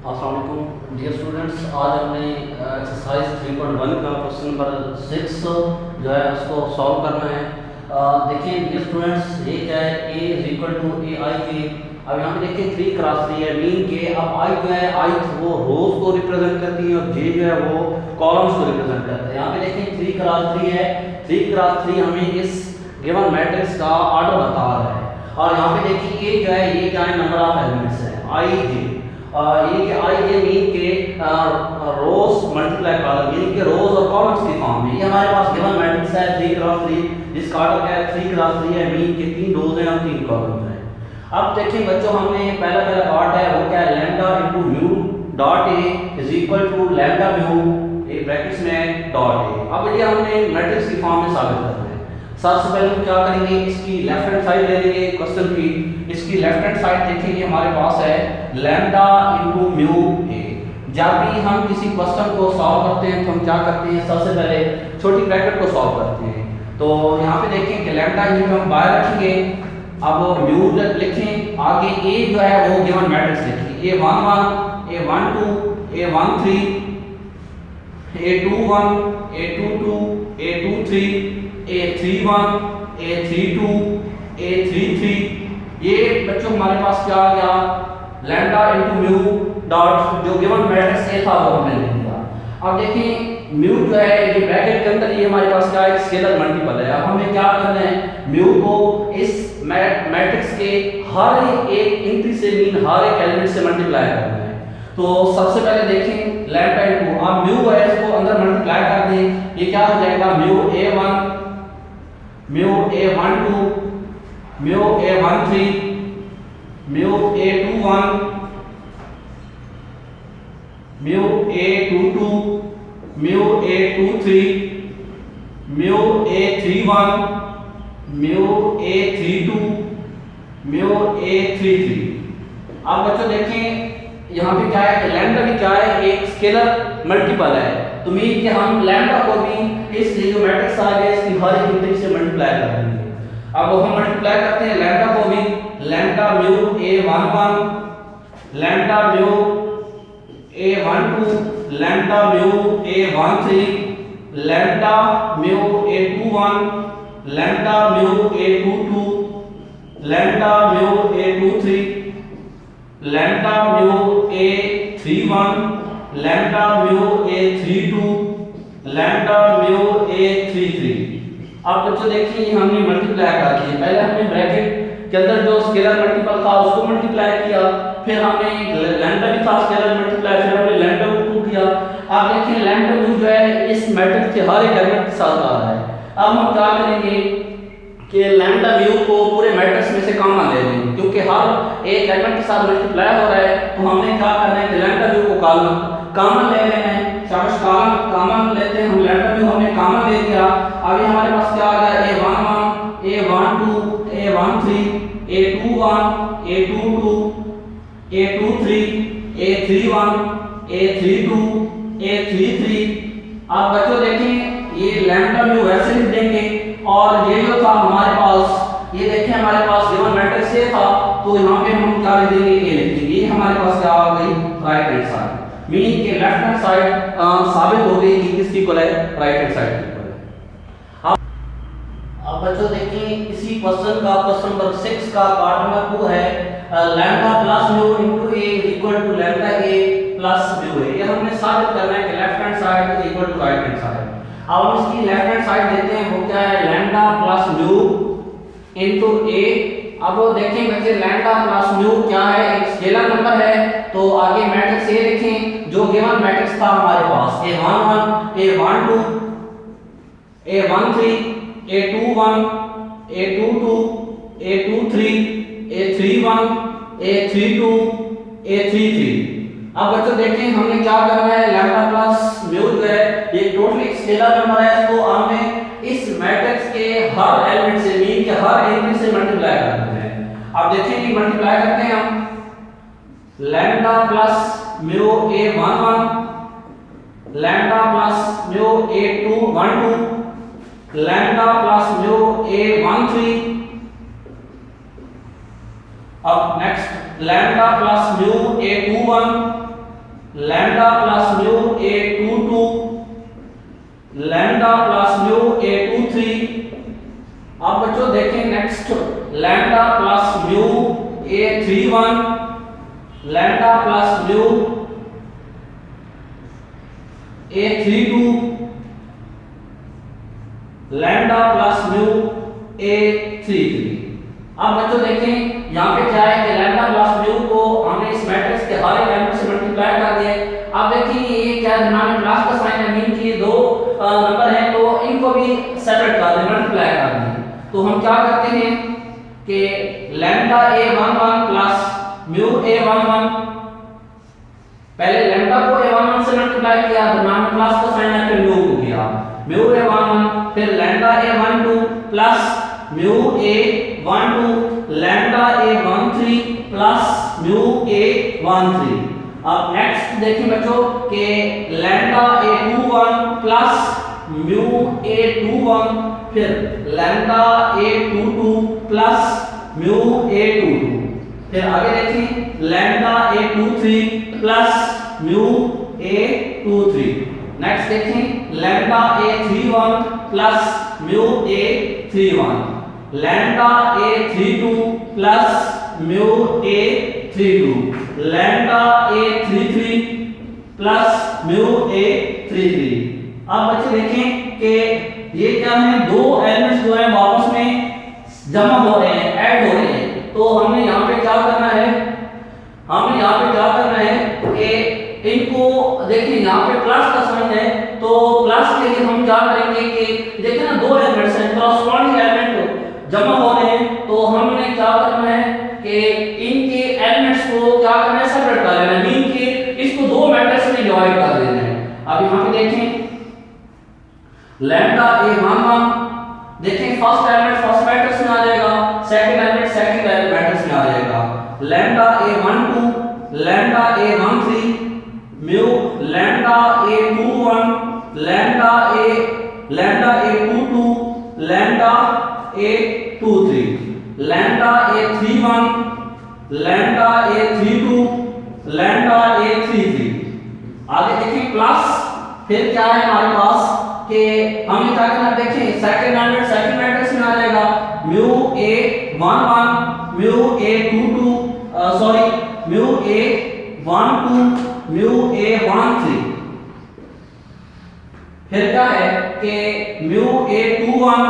अस्सलाम वालेकुम dear students. आज हमने एक्सरसाइज 3.1 का क्वेश्चन नंबर 6 जो है उसको सॉल्व करना है। देखिए डियर स्टूडेंट्स, ये क्या है, a इज इक्वल टू ए आई के। अब यहाँ पे देखिए 3 क्रॉस 3 है, मीन के अब i जो है i वो रोज को रिप्रेजेंट करती है और j जो है वो कॉलम्स को रिप्रेजेंट करता है। यहाँ पे देखिए 3 क्रॉस 3 है, 3 क्रॉस 3 हमें इस गिवन मैट्रिक्स का ऑर्डर बता रहा है। और यहाँ पे देखिए ये जो है ये क्या है, नंबर ऑफ एलिमेंट्स है i j। ये कि आई जे मीन के रोज मल्टीप्लाई कॉलम, मीन के रोज और कॉलम्स की फॉर्म में। ये हमारे पास गिवन मैट्रिक्स है 3 क्रॉस 3, जिसका ऑर्डर क्या है 3 क्रॉस 3 है, मीन के 3 रोज हैं और 3 कॉलम्स हैं। अब देखिए बच्चों, हमने पहला पार्ट है वो क्या है, lambda into mu dot A is equal to lambda mu A brackets में डॉट ए। अब ये हमने मैट्रिक्स की फॉर्म में साबित करना है। सबसे पहले हम क्या करेंगे, इसकी लेफ्ट हैंड साइड ले लेंगे क्वेश्चन की। इसकी लेफ्ट हैंड साइड देखेंगे हमारे पास है लैम्डा इनटू म्यू ए। जब भी हम किसी क्वेश्चन को सॉल्व करते हैं तो हम क्या करते हैं, सबसे पहले छोटी ब्रैकेट को सॉल्व करते हैं। तो यहाँ पे देखें कि लैम्डा इनटू हम बाहर रखेंगे, अब म्यू लिखें, आगे ए जो है वो गिवन मैट्रिक्स लिखिए, a11 a12 a13 a21 a22 a23 a31 a32 a33। ये बच्चों हमारे पास क्या आ गया, लैम्डा इनटू म्यू डॉट जो गिवन मैट्रिक्स ए था वो हमने लिख दिया। अब देखिए म्यू जो है ये ब्रैकेट के अंदर, ये हमारे पास क्या है, स्केलर मल्टीपल है। अब हमें क्या करना है, म्यू को इस मैट्रिक्स के हर एक एंट्री से मीन हर एक एलिमेंट से मल्टीप्लाई करना है। तो सबसे पहले देखें लैम्डा इनटू, अब म्यू है इसको अंदर मल्टीप्लाई कर दें, ये क्या हो जाएगा, mu a1 mu a12 mu a13 mu a21 mu a22 mu a23 mu a31 mu a32 mu a33। अब बच्चों देखें यहाँ पे क्या है कि लैम्डा भी क्या है, एक स्केलर मल्टीपल है। तो मीन कि हम लैम्डा को भी इस जो मैट्रिक्स आ गया इसकी हर एक इंट्री से मल्टीप्लाई कर देंगे। अब हम मल्टीप्लाई करते हैं लैम्डा को भी, lambda mu a11 lambda mu a12 lambda mu a13 lambda mu a21 lambda mu a22 lambda mu a23 lambda mu a31 lambda mu a32 lambda mu a33। अब बच्चों देखिए हमने मल्टीप्लाई कर दिए, पहले हमने ब्रैकेट के अंदर जो स्केलर मल्टीपल था उसको मल्टीप्लाई किया, फिर हमने लैम्डा भी था स्केलर मल्टीप्लाई, फिर हमने लैम्डा को 2 किया। अब देखिए लैम्डा म्यू जो है इस मैट्रिक्स के हर एक एलिमेंट के साथ आ रहा है। अब हम क्या करेंगे कि लैम्डा म्यू को पूरे मैट्रिक्स में से कॉमन ले लेंगे, क्योंकि हर एक एलिमेंट के साथ मल्टीप्लाई हो रहा है। तो हमने क्या करना है कि लैम्डा म्यू को कॉमन ले लेना है। शाबाश, कॉमन लेते हैं हम, लैम्डा म्यू हमने कॉमन ले लिया। अभी हमारे पास क्या आ गया, a11 a12 a13 a21 a22 a23 a31 a32 a33। अब बच्चों देखें ये लैम्डा म्यू वैसे लिख देंगे, और ये जो था हमारे पास, ये देखें हमारे पास गिवन मैट्रिक्स ये था, तो यहाँ पे हम क्या लिख देंगे, ये लिख देंगे। ये हमारे पास क्या आ गई, राइट हैंड साइड, मीनिंग के लेफ्ट हैंड साइड साबित हो गई कि किसकी इक्वल है, राइट हैंड साइड की इक्वल है। अब बच्चों देखिए इसी क्वेश्चन का क्वेश्चन नंबर 6 का पार्ट नंबर 2 है, lambda plus mu into A equal to lambda A plus mu A. ये हमने साबित करना है कि left hand side equal to right hand side. अब हम इसकी लेफ्ट हैंड साइड देते हैं, वो क्या है, लैम्डा प्लस म्यू इनटू ए। अब वो देखें बच्चे लैम्डा प्लस म्यू क्या है, एक स्केलर नंबर है, तो आगे मैट्रिक्स ए लिखें जो गिवन मैट्रिक्स था हमारे पास, a11 a12 a13 a21 a22 a23 a31 a32 a33। अब बच्चों देखें हमने क्या करना है, लैम्डा प्लस म्यू जो है ये टोटली स्केलर नंबर है, इसको हमने इस मैट्रिक्स के हर एलिमेंट से मीन के हर एलिमेंट से मल्टीप्लाई करना है। अब देखेंगे मल्टीप्लाई करते हैं हम, lambda plus mu a11 lambda plus mu a12 lambda plus mu a13। अब next lambda plus mu a21 lambda plus mu A22 lambda plus mu A23। अब बच्चों देखें next lambda plus mu A31 lambda plus mu A32 lambda plus mu A33। अब बच्चों देखें यहाँ पे क्या है कि लैम्डा प्लस म्यू को हमने इस मैट्रिक्स के हर एक एलिमेंट से मल्टीप्लाई कर दिया है। अब देखिए ये क्या है, हमने प्लस का साइन है, मीन कि दो नंबर हैं तो इनको भी सेपरेट कर दें, मल्टीप्लाई कर दें। तो हम क्या करते हैं कि lambda A11 plus mu A11, पहले लैम्डा को A11 से मल्टीप्लाई किया, दरम्यान में प्लस का साइन है, फिर म्यू को किया म्यू A11, फिर lambda A12 plus mu A12 lambda A13 plus mu A13। अब नेक्स्ट देखिए बच्चों कि lambda A21 plus mu A21, फिर lambda A22 plus mu A22, फिर आगे देखिए lambda A23 plus mu A23। Next देखें lambda A31 plus mu A31, lambda A32 plus mu A32, lambda A33 plus mu A33। अब बच्चे देखें कि ये क्या है, दो एलिमेंट्स जो है आपस में जमा हो रहे हैं, ऐड हो रहे हैं। तो हमने यहाँ पे क्या करना है, कि इनको देखिए यहाँ पे प्लस का साइन है, तो प्लस के लिए हम क्या करेंगे कि देखिए ना दो एलिमेंट्स हैं, कॉरस्पॉन्डिंग एलिमेंट जमा हो रहे हैं, तो हमने क्या करना है कि इनके एलिमेंट्स को क्या करना है, सेपरेट कर लेना है, मीन कि इसको दो मैट्रिक्स में डिवाइड कर देना है। अब यहाँ पे देखें लैम्डा A11, देखें फर्स्ट एलिमेंट फर्स्ट मैट्रिक्स में आ जाएगा, सेकंड एलिमेंट सेकंड मैट्रिक्स में आ जाएगा। Lambda A12 lambda A13 mu lambda A21 lambda A22 lambda A23 lambda A31 lambda A32 lambda A33। आगे देखिए प्लस, फिर क्या है हमारे पास कि हमें क्या करना, देखें सेकंड एलिमेंट सेकंड मैट्रिक्स में आ जाएगा, mu A11 mu A22 mu A12 mu A13, फिर क्या है कि mu A21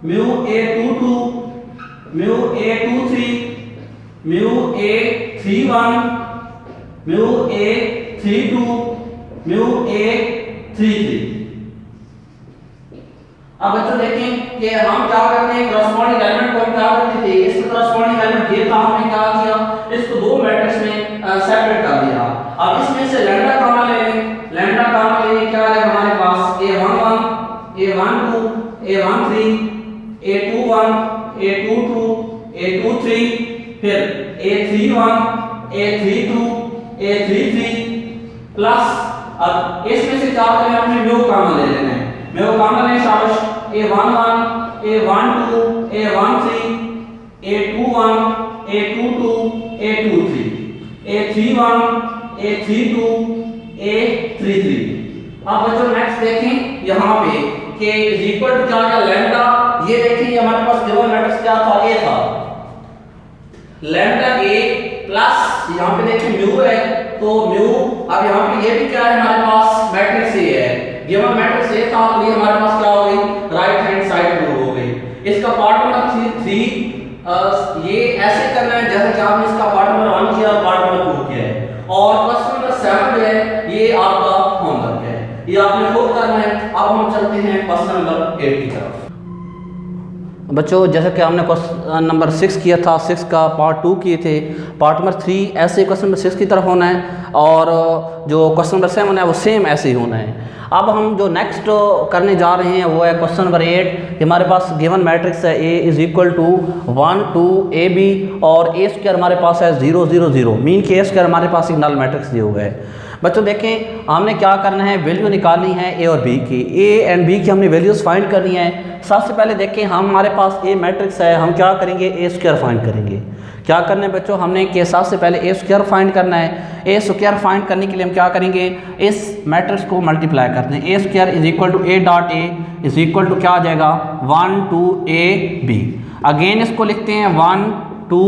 mu A22 mu A23 mu A31 mu A32 mu A33। अब बच्चों देखें कि हम क्या करते हैं, कॉरस्पॉन्डिंग एलिमेंट को हम क्या करते थे, इसका कॉरस्पॉन्डिंग एलिमेंट ये था, हमने क्या किया, इसको दो मैट्रिक्स में सेपरेट कर दिया। अब इसमें से लैम्डा कॉमन ले लें, लैम्डा कॉमन लेने क्या है हमारे पास A11 A12 A13 A21 A22 A23, फिर A31 A32 A33 प्लस, अब इसमें से क्या करें, हमने म्यू कॉमन ले लेना है, म्यू कॉमन है शाबाश, A11 A12 A13 A21 A22 A23 A31 A32 A33। अब बच्चों नेक्स्ट देखें यहाँ पे कि इक्वल टू क्या है लैम्डा, ये देखिए हमारे पास गिवन मैट्रिक्स क्या था, A था लैम्डा A प्लस यहाँ पे देखिए म्यू है, तो म्यू, अब यहाँ पे ये भी क्या है हमारे पास मैट्रिक्स A है, गिवन मैट्रिक्स A था, तो ये हमारे पास क्या हो गई, राइट हैंड साइड प्रूव हो गई। इसका पार्ट नंबर 3 ये ऐसे करना है जैसे कि आपने इसका पार्ट नंबर 1 किया, पार्ट नंबर 2 किया है, और क्वेश्चन नंबर 7 जो है ये आपका होमवर्क है, ये आपने खुद करना है। अब हम चलते हैं क्वेश्चन नंबर 8 की तरफ। बच्चों जैसे कि हमने क्वेश्चन नंबर 6 किया था, 6 का पार्ट 2 किए थे, पार्ट नंबर 3 ऐसे क्वेश्चन नंबर 6 की तरफ होना है, और जो क्वेश्चन नंबर 7 है वो सेम ऐसे ही होना है। अब हम जो नेक्स्ट करने जा रहे हैं वो है क्वेश्चन नंबर 8। हमारे पास गिवन मैट्रिक्स है A is equal to 1 2 AB, और A स्क्वायर हमारे पास है 0 0 0, मीन के A स्क्वायर हमारे पास एक नल मैट्रिक्स दिए हुए है। बच्चों देखें हमने क्या करना है, वैल्यू निकालनी है A और B की, A एंड B की हमने वैल्यूज़ फाइंड करनी है। सबसे पहले देखें हमारे पास A मैट्रिक्स है, हम क्या करेंगे, A स्क्वायर फाइंड करेंगे। क्या करना है बच्चों, हमने के हिसाब से पहले ए स्क्वायर फाइंड करना है। ए स्क्वायर फाइंड करने के लिए हम क्या करेंगे, इस मैट्रिक्स को मल्टीप्लाई करते हैं। A square is equal to A dot A is equal to क्या आ जाएगा 1 2 ए बी। अगेन इसको लिखते हैं 1 2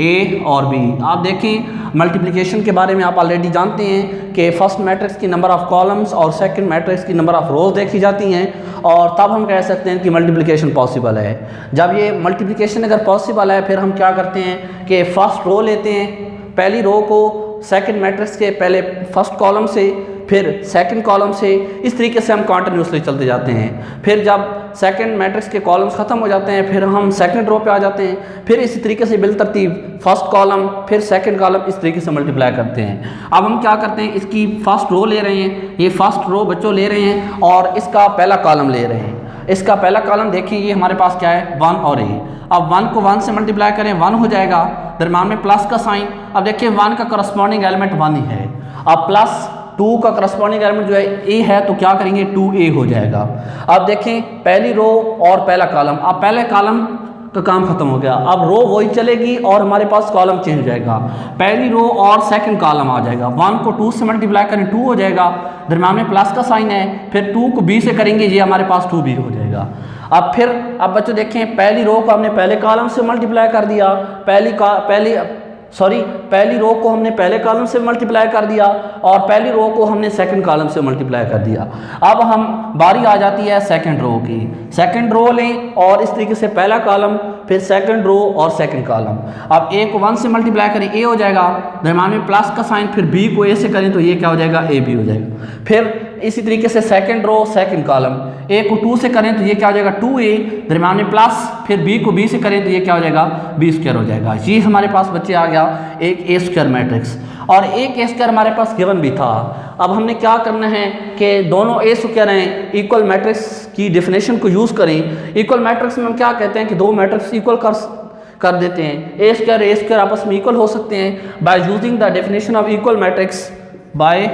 ए और बी। आप देखें मल्टीप्लिकेशन के बारे में आप ऑलरेडी जानते हैं कि फर्स्ट मैट्रिक्स की नंबर ऑफ़ कॉलम्स और सेकंड मैट्रिक्स की नंबर ऑफ़ रोज देखी जाती हैं, और तब हम कह सकते हैं कि मल्टीप्लिकेशन पॉसिबल है। जब ये मल्टीप्लिकेशन अगर पॉसिबल है फिर हम क्या करते हैं कि फर्स्ट रो लेते हैं, पहली रो को सेकंड मैट्रिक्स के पहले फर्स्ट कॉलम से, फिर सेकंड कॉलम से, इस तरीके से हम कंटिन्यूसली चलते जाते हैं। फिर जब सेकंड मैट्रिक्स के कॉलम्स ख़त्म हो जाते हैं फिर हम सेकंड रो पे आ जाते हैं, फिर इसी तरीके से बिलतरतीब फर्स्ट कॉलम फिर सेकंड कॉलम इस तरीके से मल्टीप्लाई करते हैं। अब हम क्या करते हैं, इसकी फर्स्ट रो ले रहे हैं, ये फर्स्ट रो बच्चों ले रहे हैं और इसका पहला कॉलम ले रहे हैं। इसका पहला कॉलम देखिए ये हमारे पास क्या है 1 और ए। अब 1 को 1 से मल्टीप्लाई करें 1 हो जाएगा, दरम्यान में प्लस का साइन। अब देखिए 1 का करस्पॉन्डिंग एलिमेंट 1 ही है, अब प्लस 2 का करस्पॉन्डिंग एलिमेंट जो है ए है तो क्या करेंगे 2a हो जाएगा। अब देखें पहली रो और पहला कॉलम, अब पहले कॉलम का काम खत्म हो गया, अब रो वही चलेगी और हमारे पास कॉलम चेंज हो जाएगा। पहली रो और सेकंड कॉलम आ जाएगा, 1 को 2 से मल्टीप्लाई करें 2 हो जाएगा, दरम्यान में प्लस का साइन है, फिर 2 को b से करेंगे ये हमारे पास 2b हो जाएगा। अब बच्चों देखें पहली रो को हमने पहले कॉलम से मल्टीप्लाई कर दिया, पहली रो को हमने पहले कॉलम से मल्टीप्लाई कर दिया और पहली रो को हमने सेकंड कॉलम से मल्टीप्लाई कर दिया। अब हम बारी आ जाती है सेकंड रो की, सेकंड रो लें और इस तरीके से पहला कॉलम फिर सेकंड रो और सेकंड कॉलम। अब a को 1 से मल्टीप्लाई करें a हो जाएगा, दरम्यान में प्लस का साइन, फिर b को a से करें तो ये क्या हो जाएगा ab हो जाएगा। फिर इसी तरीके से second row second column, a को 2 से करें तो ये क्या हो जाएगा 2a, दरम्यान में प्लस, फिर b को b से करें तो ये क्या हो जाएगा b स्क्वायर हो जाएगा। ये हमारे पास बच्चे आ गया एक a स्क्वायर मैट्रिक्स, और एक a स्क्वायर हमारे पास गिवन भी था। अब हमने क्या करना है कि दोनों a स्क्वायर हैं, इक्वल मैट्रिक्स की डेफिनेशन को यूज़ करें। इक्वल मैट्रिक्स में हम क्या कहते हैं कि दो मैट्रिक्स इक्वल कर देते हैं, a स्क्वायर आपस में इक्वल हो सकते हैं by using the definition of equal matrix, by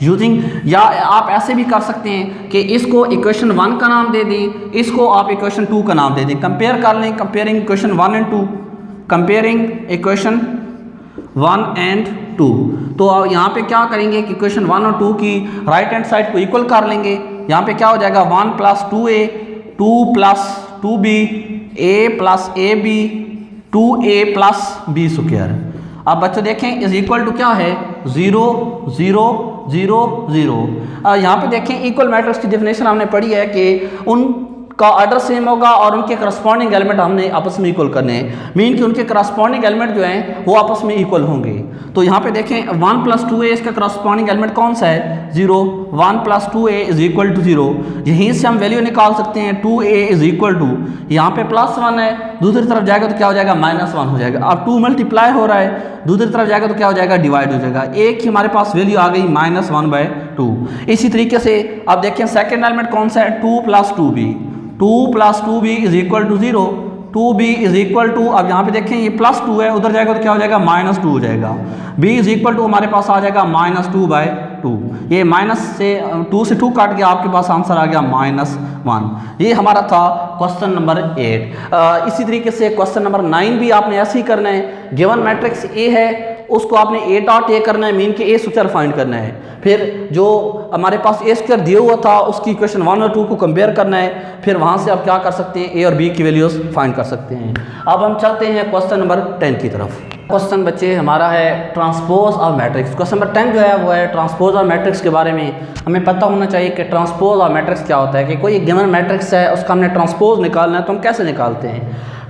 using, या आप ऐसे भी कर सकते हैं कि इसको इक्वेशन 1 का नाम दे दें, इसको आप इक्वेशन 2 का नाम दे दें। कंपेयर कर लें, comparing equation 1 and 2, comparing equation 1 and 2। तो यहाँ पे क्या करेंगे कि इक्वेशन 1 और 2 की राइट हैंड साइड को इक्वल कर लेंगे। यहाँ पे क्या हो जाएगा 1 + 2a, 2 + 2b, a + ab, 2a + b square. अब बच्चों देखें इज इक्वल टू क्या है 0 0 0 0। यहाँ पे देखें इक्वल मैट्रिक्स की डेफिनेशन हमने पढ़ी है कि उनका ऑर्डर सेम होगा और उनके करस्पॉन्डिंग एलिमेंट हमने आपस में इक्वल करने हैं, मीन कि उनके करस्पॉन्डिंग एलिमेंट जो हैं वो आपस में इक्वल होंगे। तो यहाँ पे देखें 1 + 2a इसका करस्पॉन्डिंग एलिमेंट कौन सा है 0, 1 + 2a इज इक्वल टू 0। यहीं से हम वैल्यू निकाल सकते हैं 2a इज इक्वल टू, यहाँ पे +1 है, दूसरी तरफ जाएगा तो क्या हो जाएगा -1 हो जाएगा। अब 2 मल्टीप्लाई हो रहा है, दूसरी तरफ जाएगा तो क्या हो जाएगा डिवाइड हो जाएगा, एक ही हमारे पास वैल्यू आ गई -1/2। इसी तरीके से अब देखें सेकंड एलिमेंट कौन सा है 2 + 2b, 2 + 2b is equal to 0, 2b is equal to, अब यहाँ पे देखें ये +2 है, उधर जाएगा तो क्या हो जाएगा -2 हो जाएगा, b इज इक्वल टू हमारे पास आ जाएगा -2/2। ये माइनस से 2 से 2 काट गया, आपके पास आंसर आ गया -1। ये हमारा था क्वेश्चन नंबर 8। इसी तरीके से क्वेश्चन नंबर 9 भी आपने ऐसे ही करना है। गिवन मैट्रिक्स ए है उसको आपने a डॉट a करना है, मीन के a स्क्वायर फाइंड करना है। फिर जो हमारे पास a स्क्वायर दिया हुआ था उसकी इक्वेशन 1 और 2 को कंपेयर करना है, फिर वहाँ से आप क्या कर सकते हैं a और b की वैल्यूज फाइंड कर सकते हैं। अब हम चलते हैं क्वेश्चन नंबर 10 की तरफ। क्वेश्चन बच्चे हमारा है transpose of matrix. Question number 10 जो है वो है ट्रांसपोज ऑफ मैट्रिक्स के बारे में। हमें पता होना चाहिए कि ट्रांसपोज ऑफ मैट्रिक्स क्या होता है, कि कोई गिवन मैट्रिक्स है उसका हमने ट्रांसपोज निकालना है तो हम कैसे निकालते हैं।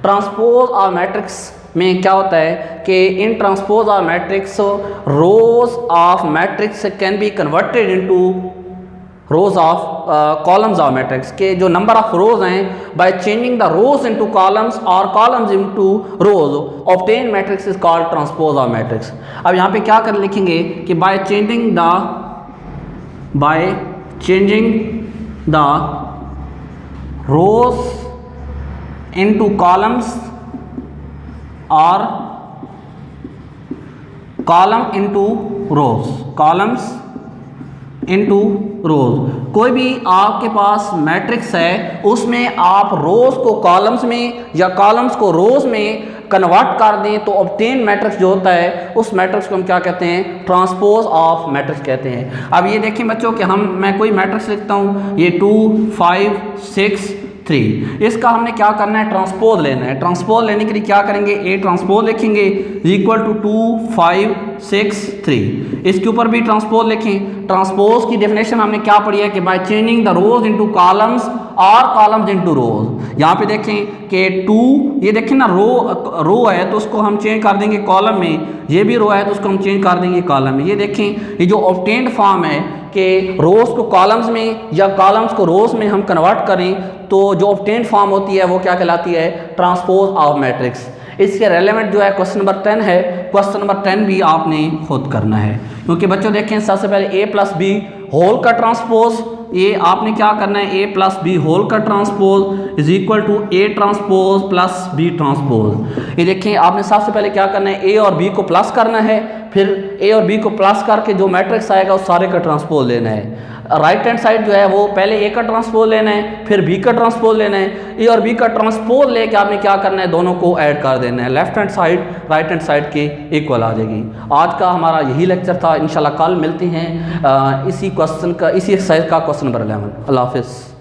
ट्रांसपोज ऑफ मैट्रिक्स में क्या होता है कि in transpose of matrix rows of matrix can be converted into rows of columns of matrix, के जो नंबर ऑफ रोज हैं by changing the rows into columns और columns into rows obtain matrix is called transpose of matrix. अब यहाँ पे क्या कर लिखेंगे कि by changing the rows into columns और column into rows, columns into rows. कोई भी आपके पास मैट्रिक्स है उसमें आप रोज को कॉलम्स में या कॉलम्स को रोज में कन्वर्ट कर दें तो ऑब्टेन मैट्रिक्स जो होता है उस मैट्रिक्स को हम क्या कहते हैं, ट्रांसपोज ऑफ मैट्रिक्स कहते हैं। अब ये देखें बच्चों कि मैं कोई मैट्रिक्स लिखता हूँ, ये 2 5 6 3, इसका हमने क्या करना है, ट्रांसपोज लेना है। ट्रांसपोज लेने के लिए क्या करेंगे, ए ट्रांसपोज लिखेंगे इक्वल टू 2 5 6 3। इसके ऊपर भी ट्रांसपोज लिखें। ट्रांसपोज की डेफिनेशन हमने क्या पढ़ी है कि by changing the rows into columns और कॉलम्स इनटू रोज। यहाँ पे देखें कि 2, ये देखें ना रो है तो उसको हम चेंज कर देंगे कॉलम में, ये भी रो है तो उसको हम चेंज कर देंगे कॉलम में। ये देखें ये जो ऑब्टेन्ड फॉर्म है कि रोज़ को कॉलम्स में या कॉलम्स को रोज़ में हम कन्वर्ट करें तो जो ऑब्टेन्ड फॉर्म होती है वो क्या कहलाती है, ट्रांसपोज ऑफ मैट्रिक्स। इसके रेलेवेंट जो है क्वेश्चन नंबर 10 है, क्वेश्चन नंबर 10 भी आपने खुद करना है, क्योंकि बच्चों देखें सबसे पहले a प्लस बी होल का ट्रांसपोज, ये आपने क्या करना है, a प्लस बी होल का transpose is equal to a transpose plus b transpose. ये देखें आपने सबसे पहले क्या करना है, a और b को प्लस करना है, फिर a और b को प्लस करके जो मैट्रिक्स आएगा उस सारे का ट्रांसपोज लेना है। राइट हैंड साइड जो है वो पहले a का ट्रांसपोज लेना है, फिर b का ट्रांसपोज लेना है। a और b का ट्रांसपोज लेके आपने क्या करना है, दोनों को ऐड कर देना है। Left hand side right hand side के इक्वल आ जाएगी। आज का हमारा यही लेक्चर था। इंशाल्लाह कल मिलते हैं इसी एक्सरसाइज का क्वेश्चन नंबर 11। अल्लाह हाफिज़।